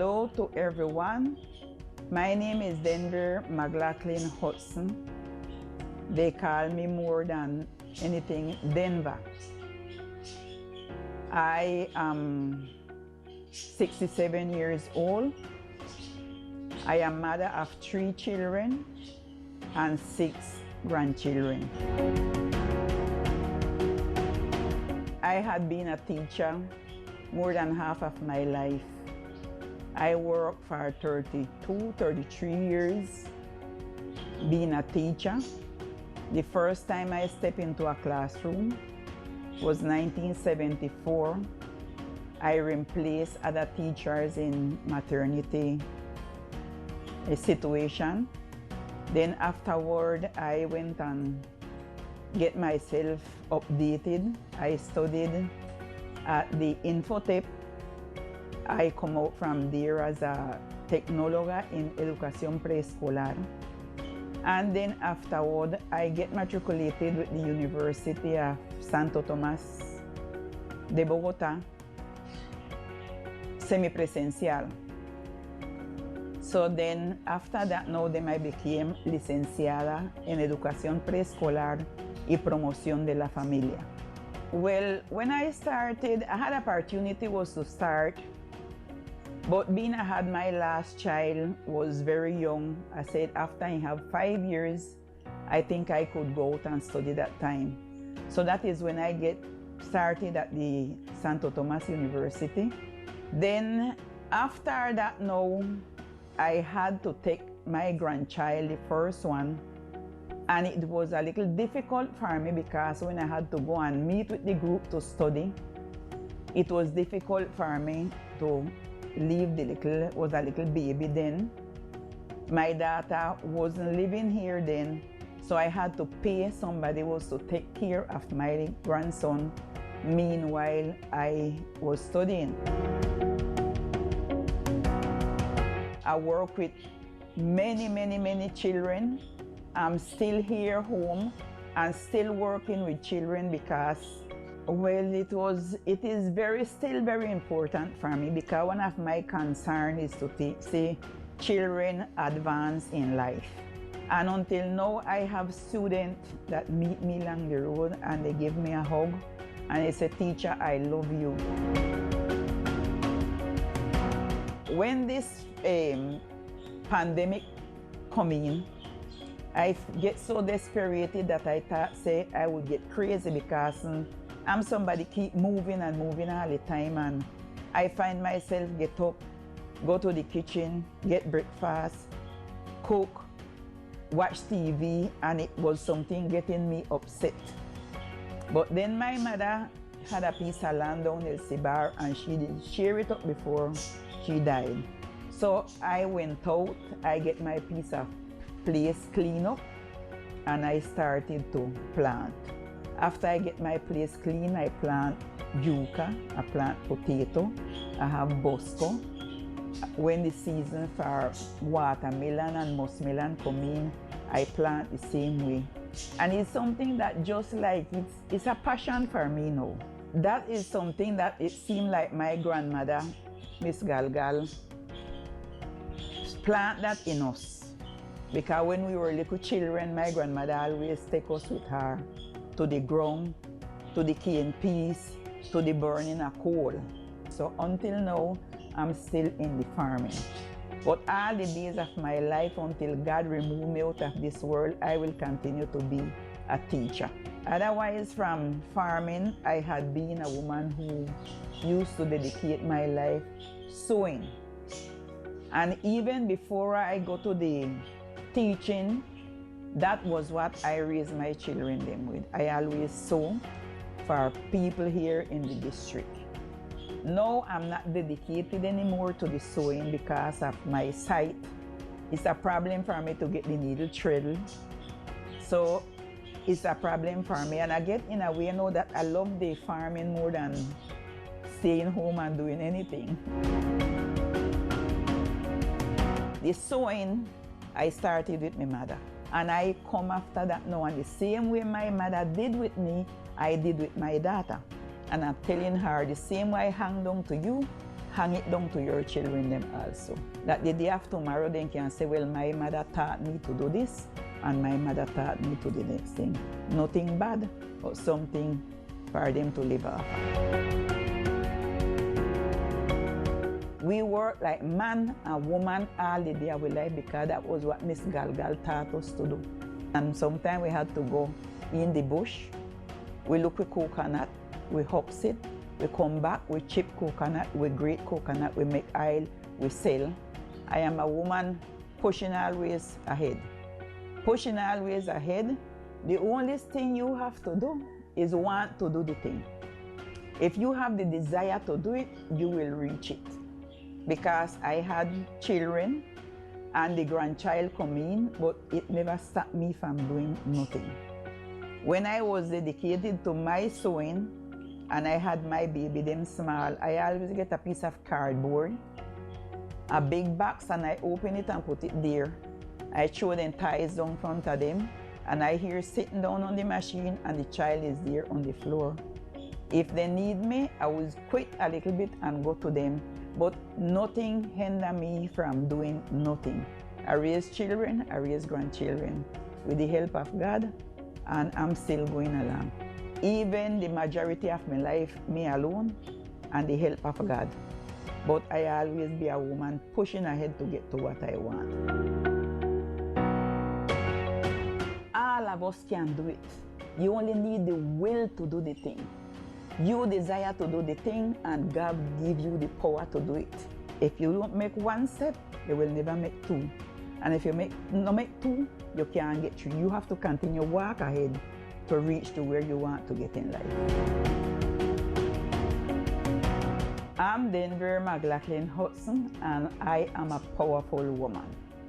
Hello to everyone. My name is McKaughlin Hudgson. They call me more than anything Denver. I am 67 years old. I am mother of 3 children and 6 grandchildren. I had been a teacher more than half of my life. I worked for 33 years being a teacher. The first time I stepped into a classroom was 1974. I replaced other teachers in maternity situation. Then afterward, I went and get myself updated. I studied at the Infotep. I come out from there as a technologa in educación preescolar. And then afterward, I get matriculated with the University of Santo Tomás de Bogotá, semi-presencial. So then after that, now then I became licenciada en educación preescolar y promoción de la familia. Well, when I started, I had opportunity was to start, but being I had my last child was very young. I said after I have 5 years, I think I could go out and study that time. So that is when I get started at the Santo Tomás University. Then after that now, I had to take my grandchild, the first one, and it was a little difficult for me because when I had to go and meet with the group to study, it was difficult for me to leave the was a little baby then. My daughter wasn't living here then, so I had to pay somebody else to take care of my grandson. Meanwhile, I was studying. I work with many children. I'm still here home and still working with children because, well, it is still very important for me because one of my concerns is to see children advance in life. And until now, I have students that meet me along the road and they give me a hug and they say, "Teacher, I love you." When this pandemic come in, I get so desperate that I thought, say, I would get crazy because I'm somebody keep moving and moving all the time, and I find myself get up, go to the kitchen, get breakfast, cook, watch TV, and it was something getting me upset. But then my mother had a piece of land down in Sibar and she did share it up before she died. So I went out, I get my piece of place clean up, and I started to plant. After I get my place clean, I plant yuca, I plant potato, I have bosco. When the season for watermelon and muskmelon come in, I plant the same way. And it's something that just like it's a passion for me now. That is something that it seemed like my grandmother, Miss Galgal, plant that in us. Because when we were little children, my grandmother always take us with her to the ground, to the cane piece, to the burning of coal. So until now, I'm still in the farming. But all the days of my life until God remove me out of this world, I will continue to be a teacher. Otherwise, from farming, I had been a woman who used to dedicate my life sewing. And even before I go to the teaching, that was what I raised my children them with. I always sew for people here in the district. Now I'm not dedicated anymore to the sewing because of my sight. It's a problem for me to get the needle thread. So it's a problem for me, and I get in a way now that I love the farming more than staying home and doing anything. The sewing, I started with my mother. And I come after that now, and the same way my mother did with me, I did with my daughter. And I'm telling her, the same way I hang down to you, hang it down to your children them also. That the day of tomorrow they can say, well, my mother taught me to do this and my mother taught me to do the next thing. Nothing bad, but something for them to live off. We work like man and woman all the day of our life because that was what Miss Galgal taught us to do. And sometimes we had to go in the bush, we look for coconut, we hops it, we come back, we chip coconut, we grate coconut, we make oil, we sell. I am a woman pushing always ahead. Pushing always ahead, the only thing you have to do is want to do the thing. If you have the desire to do it, you will reach it. Because I had children and the grandchild come in, but it never stopped me from doing nothing. When I was dedicated to my sewing and I had my baby them small, I always get a piece of cardboard, a big box, and I open it and put it there. I throw them ties down in front of them, and I hear sitting down on the machine and the child is there on the floor. If they need me, I will quit a little bit and go to them, but nothing hinder me from doing nothing. I raise children, I raise grandchildren with the help of God, and I'm still going along. Even the majority of my life, me alone, and the help of God. But I always be a woman pushing ahead to get to what I want. All of us can do it. You only need the will to do the thing. You desire to do the thing and God give you the power to do it. If you don't make one step, you will never make two. And if you not make two, you can't get through. You have to continue walk ahead to reach to where you want to get in life. I'm Denver McKaughlin Hudgson and I am a powerful woman.